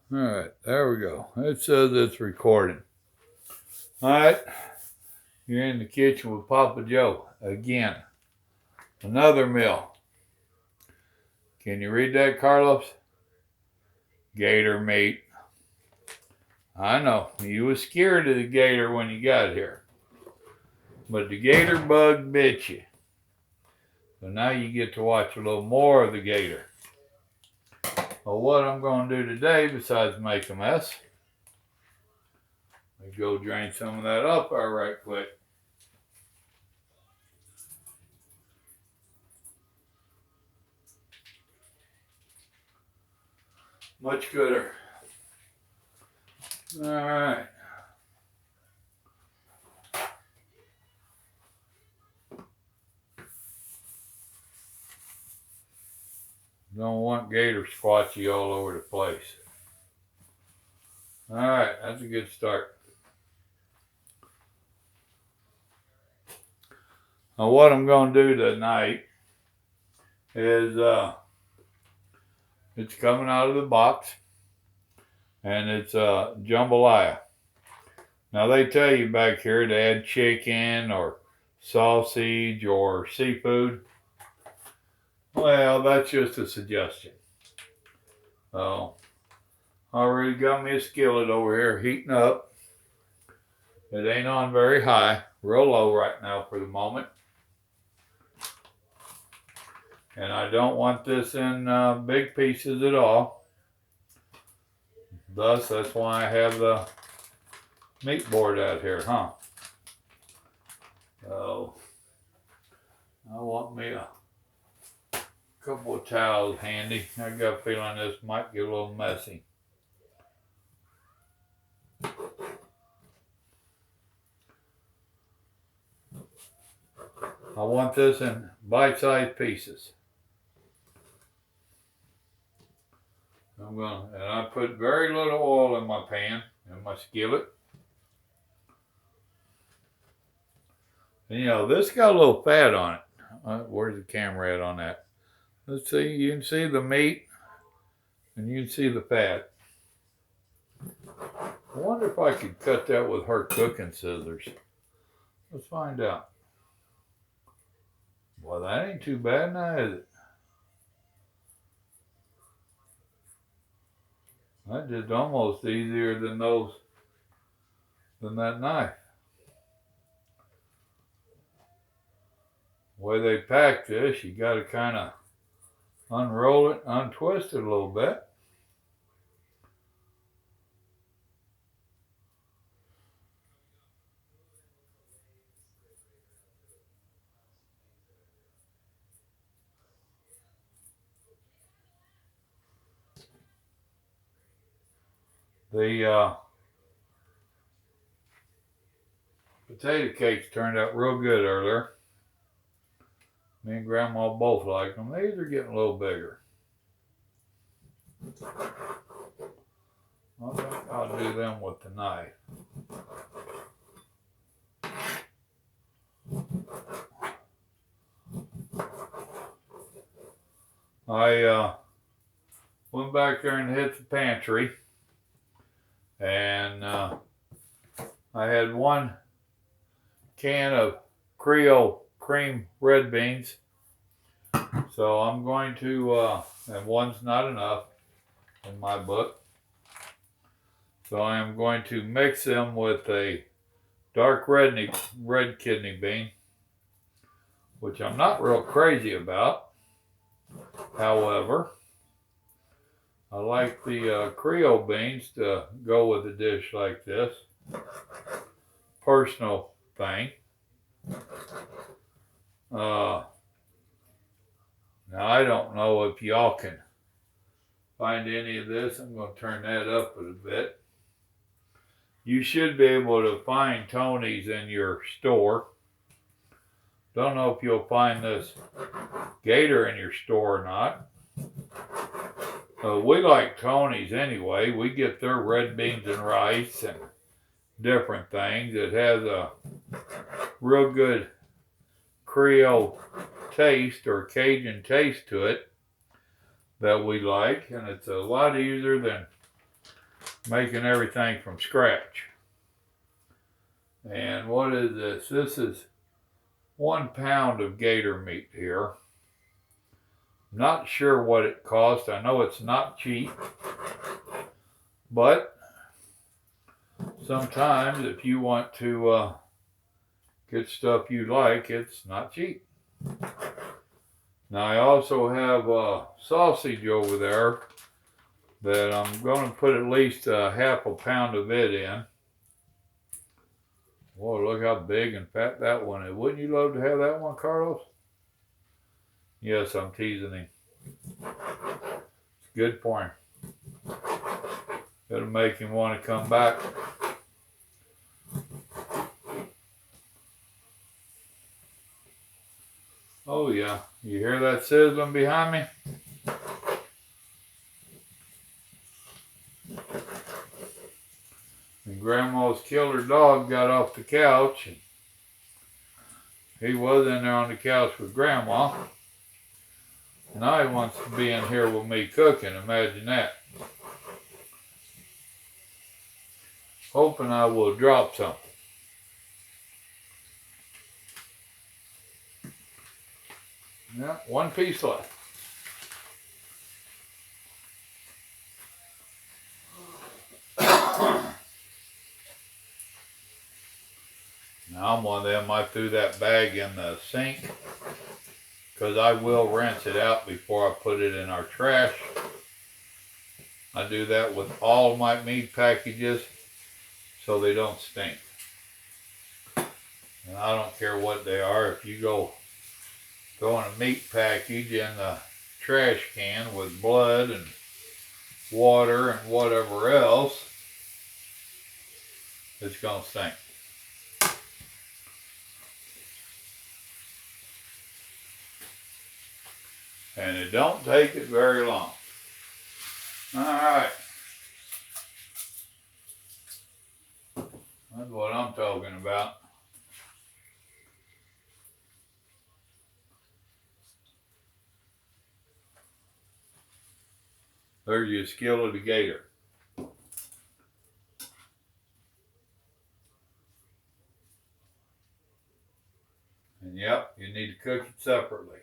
All right, there we go. It says it's recording. All right, you're in the kitchen with Papa Joe again. Another meal. Can you read that, Carlos? Gator meat. I know, you was scared of the gator when you got here. But the gator bug bit you. So now you get to watch a little more of the gator. Well, what I'm going to do today, besides make a mess, let me go drain some of that up there right quick. Much gooder. All right. Don't want gator squatchy all over the place. All right, that's a good start. Now what I'm going to do tonight is it's coming out of the box, and it's jambalaya. Now they tell you back here to add chicken or sausage or seafood. Well, that's just a suggestion. So, I already got me a skillet over here heating up. It ain't on very high, real low right now for the moment. And I don't want this in big pieces at all. Thus, that's why I have the meat board out here, huh? So, I want me a couple of towels handy. I got a feeling this might get a little messy. I want this in bite-sized pieces. And I put very little oil in my pan, in my skillet. And, you know, this got a little fat on it. Where's the camera at on that? Let's see, you can see the meat, and you can see the fat. I wonder if I could cut that with her cooking scissors. Let's find out. Well, that ain't too bad now, is it? That just almost easier than that knife. The way they pack this, you got to kind of unroll it, untwist it a little bit. The potato cakes turned out real good earlier. Me and Grandma both like them. These are getting a little bigger. I think I'll do them with the knife. I went back there and hit the pantry, and I had one can of Creole cream red beans. So I'm going to, and one's not enough in my book. So I am going to mix them with a dark red kidney bean, which I'm not real crazy about. However, I like the Creole beans to go with a dish like this. Personal thing. Now I don't know if y'all can find any of this. I'm going to turn that up a bit. You should be able to find Tony's in your store. Don't know if you'll find this gator in your store or not. We like Tony's anyway. We get their red beans and rice and different things. It has a real good Creole taste or Cajun taste to it that we like, and it's a lot easier than making everything from scratch. And what is this? This is 1 pound of gator meat here. Not sure what it cost. I know it's not cheap, but sometimes if you want to get stuff you like, it's not cheap. Now I also have sausage over there that I'm going to put at least half a pound of it in. Whoa, look how big and fat that one is. Wouldn't you love to have that one, Carlos? Yes, I'm teasing him. It's good for him. It'll make him want to come back. Oh yeah, you hear that sizzling behind me? And Grandma's killer dog got off the couch. And he was in there on the couch with Grandma. Now he wants to be in here with me cooking, imagine that. Hoping I will drop something. Yeah, 1 piece left. Now I'm one of them, I threw that bag in the sink because I will rinse it out before I put it in our trash. I do that with all my meat packages so they don't stink. And I don't care what they are. If you go throwing a meat package in the trash can with blood and water and whatever else, it's going to stink. And it don't take it very long. All right. That's what I'm talking about. There's your skillet of gator. And yep, you need to cook it separately.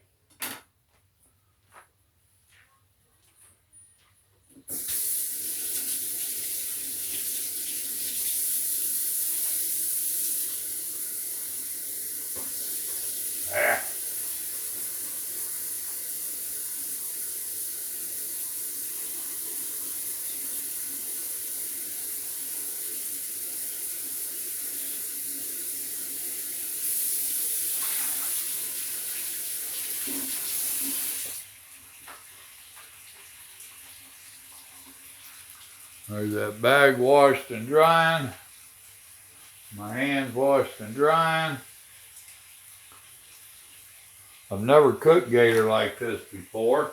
There's that bag washed and drying. My hands washed and drying. I've never cooked gator like this before.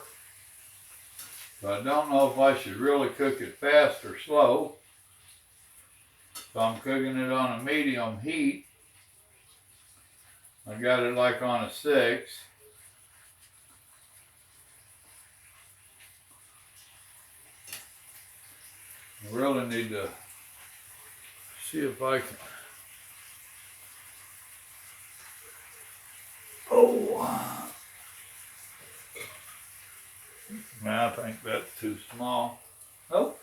So I don't know if I should really cook it fast or slow. So I'm cooking it on a medium heat. I got it like on a 6. I really need to see if I can. Oh, I think that's too small. Oh,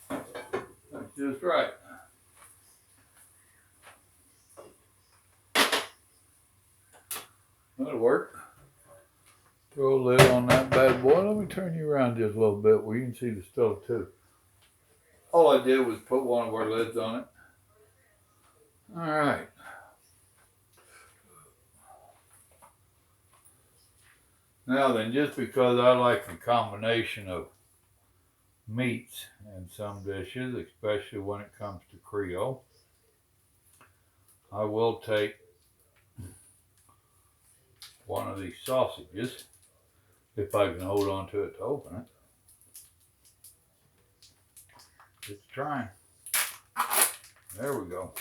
that's just right. That'll work. Throw a lid on that bad boy. Let me turn you around just a little bit where you can see the stove too. All I did was put one of our lids on it. All right. Now then, just because I like a combination of meats in some dishes, especially when it comes to Creole, I will take one of these sausages, if I can hold on to it to open it. Just trying. There we go.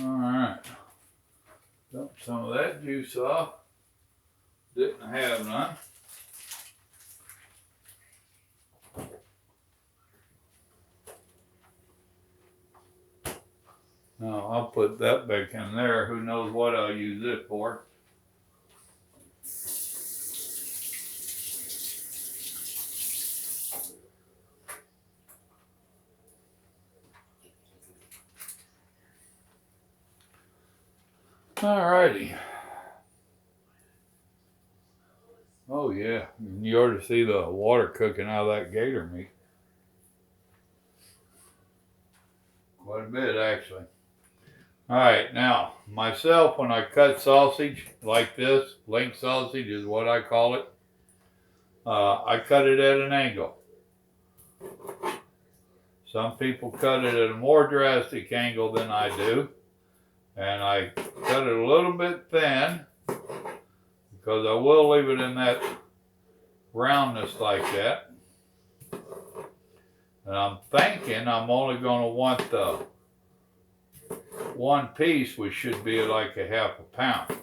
Alright. Dump some of that juice off. Didn't have none. Now I'll put that back in there. Who knows what I'll use it for. Alrighty. Oh yeah, you ought to see the water cooking out of that gator meat. Quite a bit, actually. Alright, now, myself, when I cut sausage like this, link sausage is what I call it, I cut it at an angle. Some people cut it at a more drastic angle than I do. And I cut it a little bit thin, because I will leave it in that roundness like that. And I'm thinking I'm only going to want the one piece, which should be like a half a pound.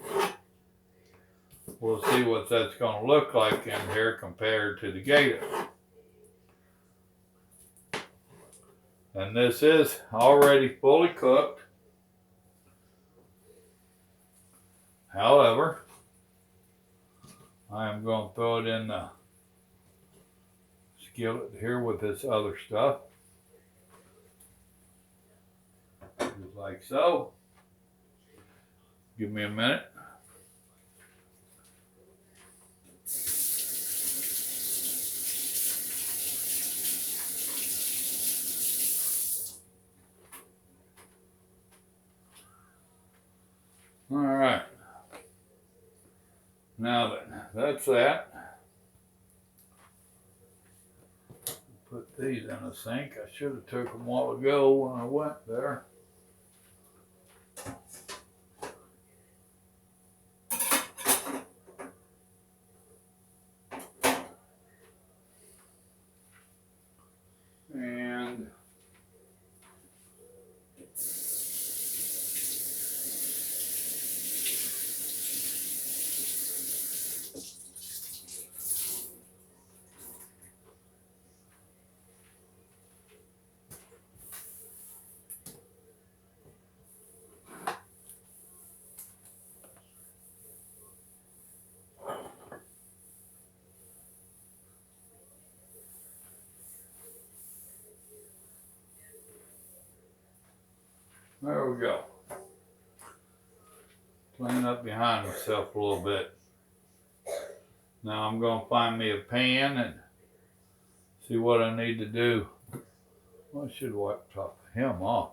We'll see what that's going to look like in here compared to the gator. And this is already fully cooked. However, I am going to throw it in the skillet here with this other stuff. Just like so. Give me a minute. All right. Now then, that's that. Put these in the sink. I should have took them a while ago when I went there. And there we go. Clean up behind myself a little bit. Now I'm going to find me a pan and see what I need to do. Well, I should wipe the top of him off.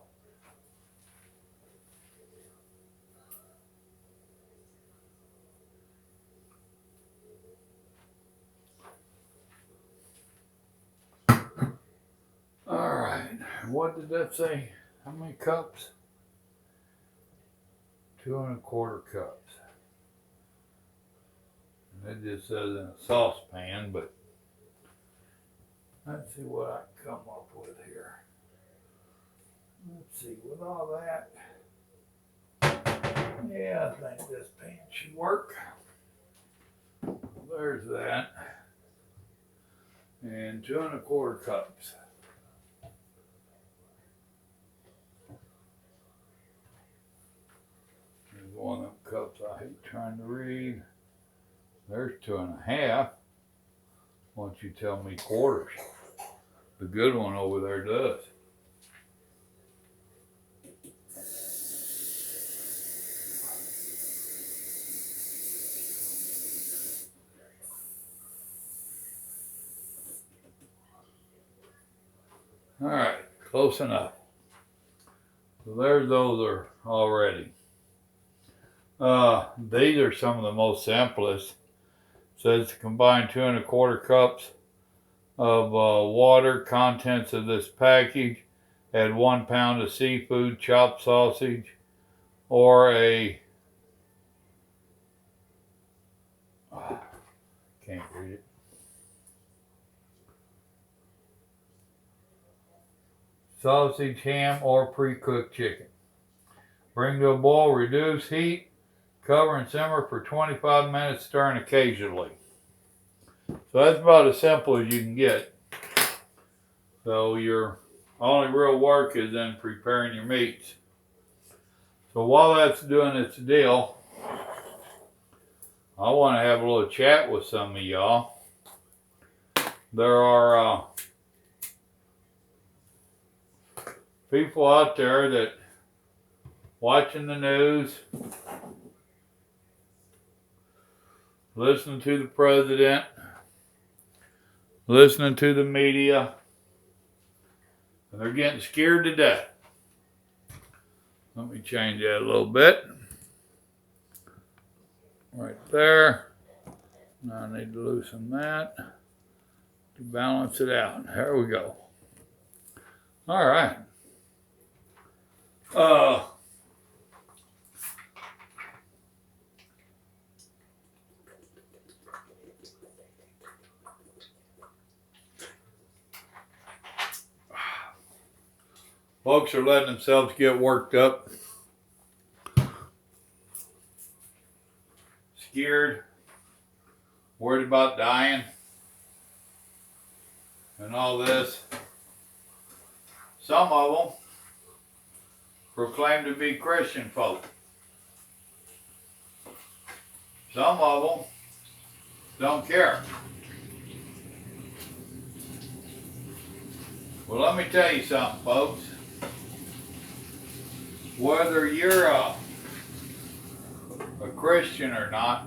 All right, what did that say? How many cups? 2 1/4 cups. And it just says in a saucepan, but let's see what I can come up with here. Let's see, with all that, yeah, I think this pan should work. There's that. And 2 1/4 cups. There's one of them cups I hate trying to read. There's 2 1/2. Why don't you tell me quarters? The good one over there does. All right, close enough. So there's those are already. These are some of the most simplest. It says to combine 2 1/4 cups of water, contents of this package, add 1 pound of seafood, chopped sausage, or a can't read it. Sausage, ham, or pre-cooked chicken. Bring to a boil, reduce heat, cover and simmer for 25 minutes, stirring occasionally. So that's about as simple as you can get. So your only real work is in preparing your meats. So while that's doing its deal, I want to have a little chat with some of y'all. There are people out there that watching the news, listening to the president, listening to the media, and they're getting scared to death. Let me change that a little bit. Right there. Now I need to loosen that to balance it out. There we go. All right. Folks are letting themselves get worked up, scared, worried about dying, and all this. Some of them proclaim to be Christian folk. Some of them don't care. Well, let me tell you something, folks. Whether you're a Christian or not,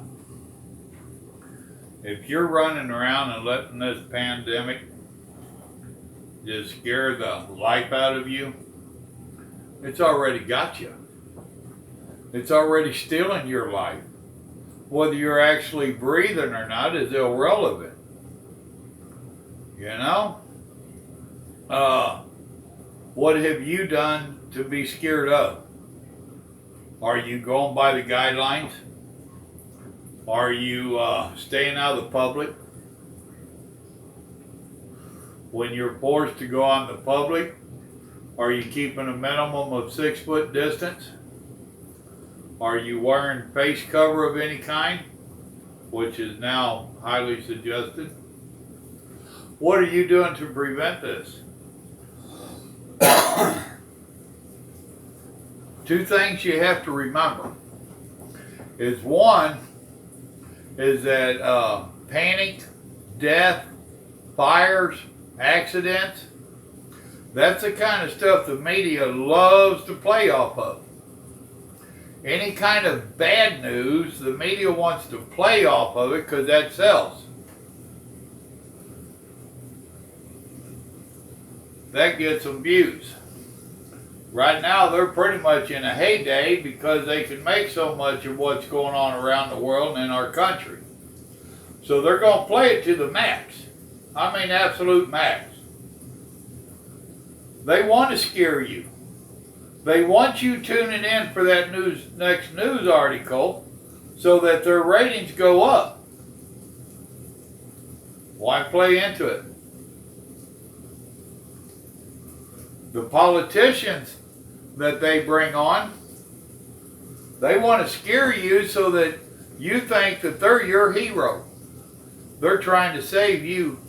if you're running around and letting this pandemic just scare the life out of you, it's already got you. It's already stealing your life. Whether you're actually breathing or not is irrelevant. You know? What have you done to be scared of? Are you going by the guidelines? Are you staying out of the public? When you're forced to go on the public, are you keeping a minimum of 6 foot distance? Are you wearing face cover of any kind, which is now highly suggested? What are you doing to prevent this? Two things you have to remember is one is that panic, death, fires, accidents, that's the kind of stuff the media loves to play off of. Any kind of bad news, the media wants to play off of it because that sells. That gets them views. Right now, they're pretty much in a heyday because they can make so much of what's going on around the world and in our country. So they're going to play it to the max. I mean, absolute max. They want to scare you. They want you tuning in for that next news article so that their ratings go up. Why play into it? The politicians that they bring on, they want to scare you so that you think that they're your hero. They're trying to save you.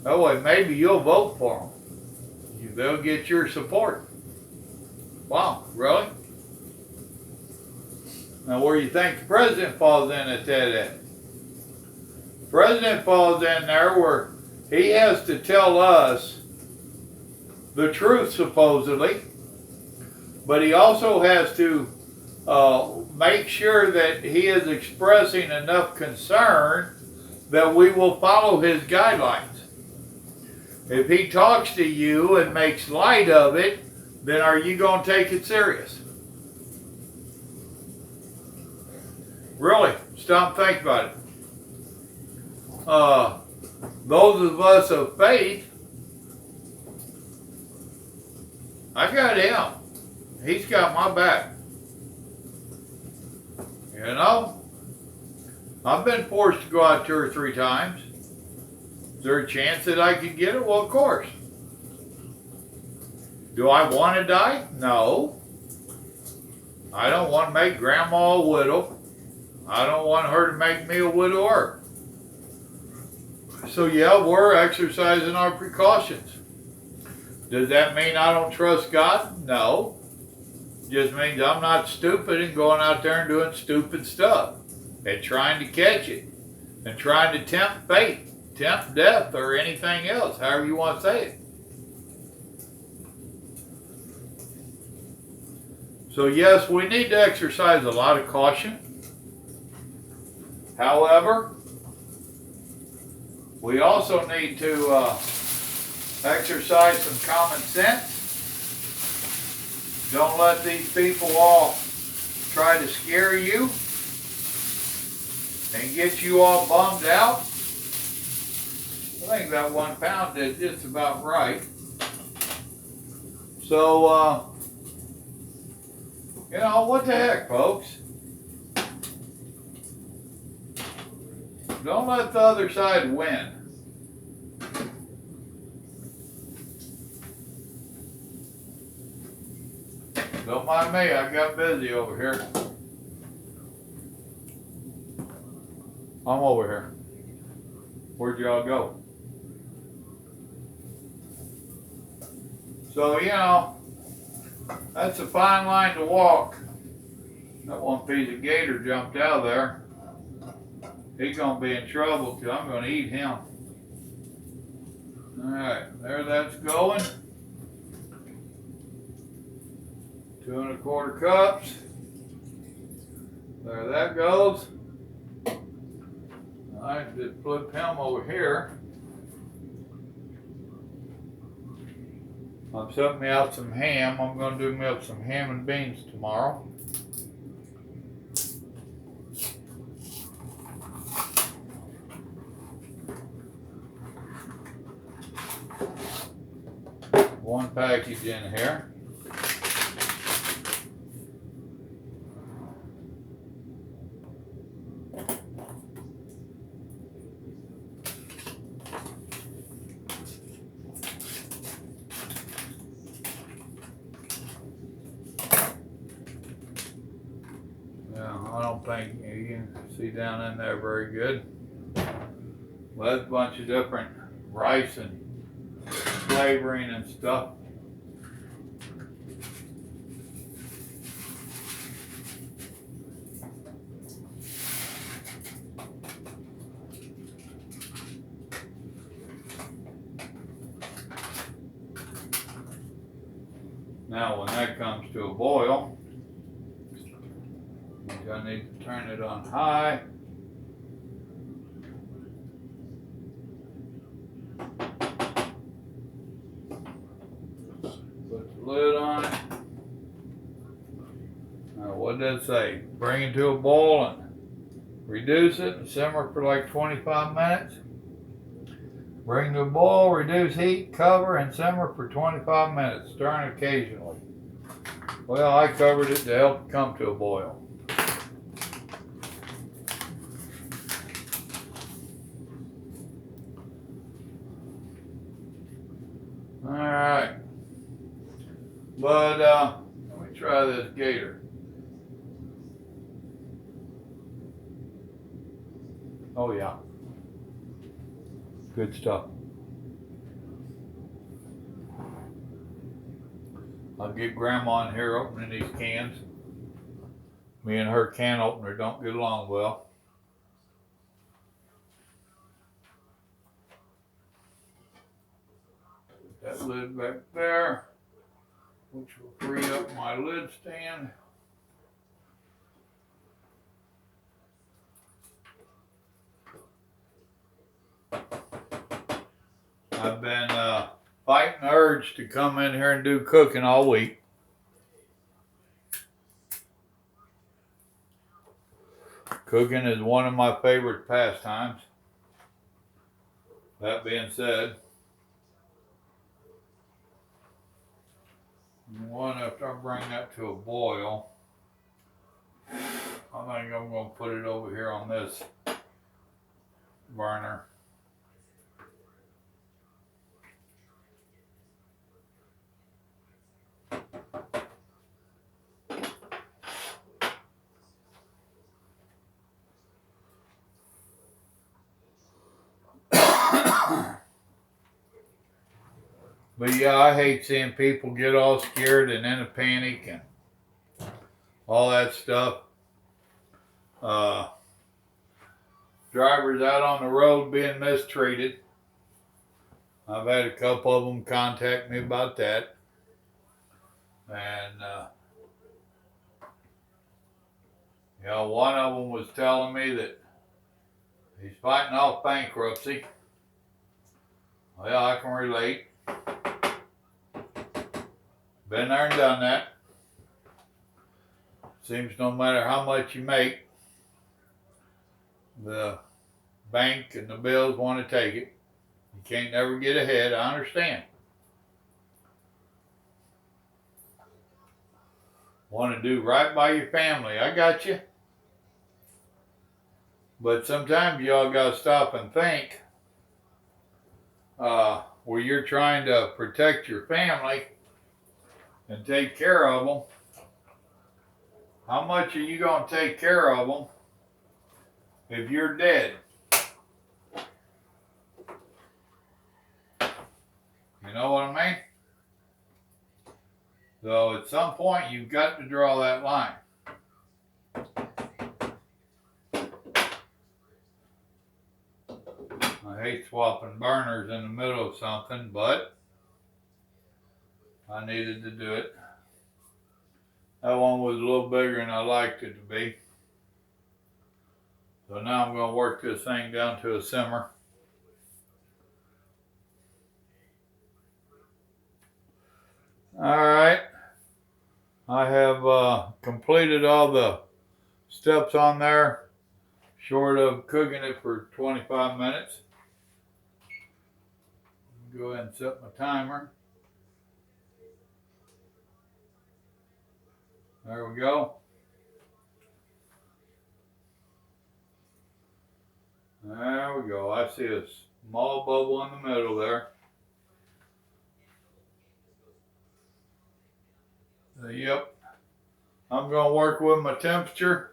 That way maybe you'll vote for them. They'll get your support. Wow, really? Now where do you think the president falls in at that? The president falls in there where he has to tell us the truth, supposedly, but he also has to make sure that he is expressing enough concern that we will follow his guidelines. If he talks to you and makes light of it, then are you going to take it serious? Really, stop and think about it. Those of us of faith, I got him. He's got my back. You know? I've been forced to go out 2 or 3 times. Is there a chance that I could get it? Well, of course. Do I want to die? No. I don't want to make Grandma a widow. I don't want her to make me a widower. So yeah, we're exercising our precautions. Does that mean I don't trust God? No. just means I'm not stupid and going out there and doing stupid stuff and trying to catch it and trying to tempt fate, tempt death, or anything else, however you want to say it. So yes, we need to exercise a lot of caution. However, we also need to exercise some common sense. Don't let these people all try to scare you and get you all bummed out. I think that 1 pound did just about right. So, you know, what the heck, folks? Don't let the other side win. Don't mind me, I got busy over here. I'm over here. Where'd y'all go? So, you know, that's a fine line to walk. That one piece of gator jumped out of there. He's gonna be in trouble because I'm gonna eat him. Alright, there that's going. 2 1/4 cups. There that goes. I just flip him over here. I'm setting me out some ham. I'm going to do me up some ham and beans tomorrow. One package in here. I don't think you can see down in there very good. Well, that's a bunch of different rice and flavoring and stuff. Now when that comes to a boil, I need to turn it on high. Put the lid on it. Now what did it say? Bring it to a boil and reduce it and simmer for like 25 minutes. Bring to a boil, reduce heat, cover, and simmer for 25 minutes, stirring occasionally. Well, I covered it to help it come to a boil. Alright, but let me try this gator. Oh yeah, good stuff. I'll get Grandma in here opening these cans. Me and her can opener don't get along well. That lid back there, which will free up my lid stand. I've been fighting the urge to come in here and do cooking all week. Cooking is one of my favorite pastimes. That being said, one after I bring that to a boil, I think I'm going to put it over here on this burner. But yeah, I hate seeing people get all scared and in a panic and all that stuff. Drivers out on the road being mistreated. I've had a couple of them contact me about that. And, one of them was telling me that he's fighting off bankruptcy. Well, I can relate. Been there and done that. Seems no matter how much you make, the bank and the bills want to take it. You can't never get ahead. I understand. Want to do right by your family. I got you. But sometimes y'all got to stop and think where you're trying to protect your family and take care of them. How much are you going to take care of them if you're dead? You know what I mean? So at some point, you've got to draw that line. I hate swapping burners in the middle of something, but I needed to do it. That one was a little bigger than I liked it to be. So now I'm going to work this thing down to a simmer. Alright. I have completed all the steps on there, short of cooking it for 25 minutes. Go ahead and set my timer. There we go. There we go. I see a small bubble in the middle there. Yep. I'm going to work with my temperature.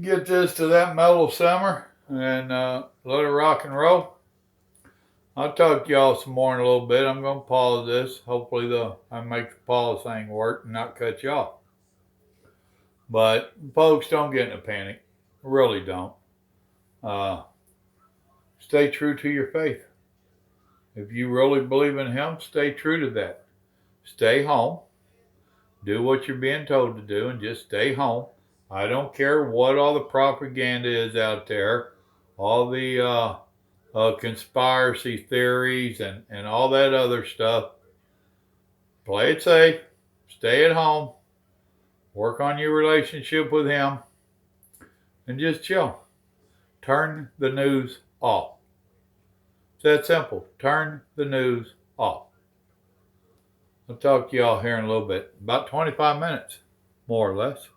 Get this to that mellow simmer and let it rock and roll. I'll talk to y'all some more in a little bit. I'm going to pause this. Hopefully I make the pause thing work and not cut you off. But folks, don't get in a panic. Really don't. Stay true to your faith. If you really believe in Him, stay true to that. Stay home. Do what you're being told to do and just stay home. I don't care what all the propaganda is out there. All the conspiracy theories and all that other stuff. Play it safe. Stay at home. Work on your relationship with Him. And just chill. Turn the news off. It's that simple. Turn the news off. I'll talk to y'all here in a little bit. About 25 minutes, more or less.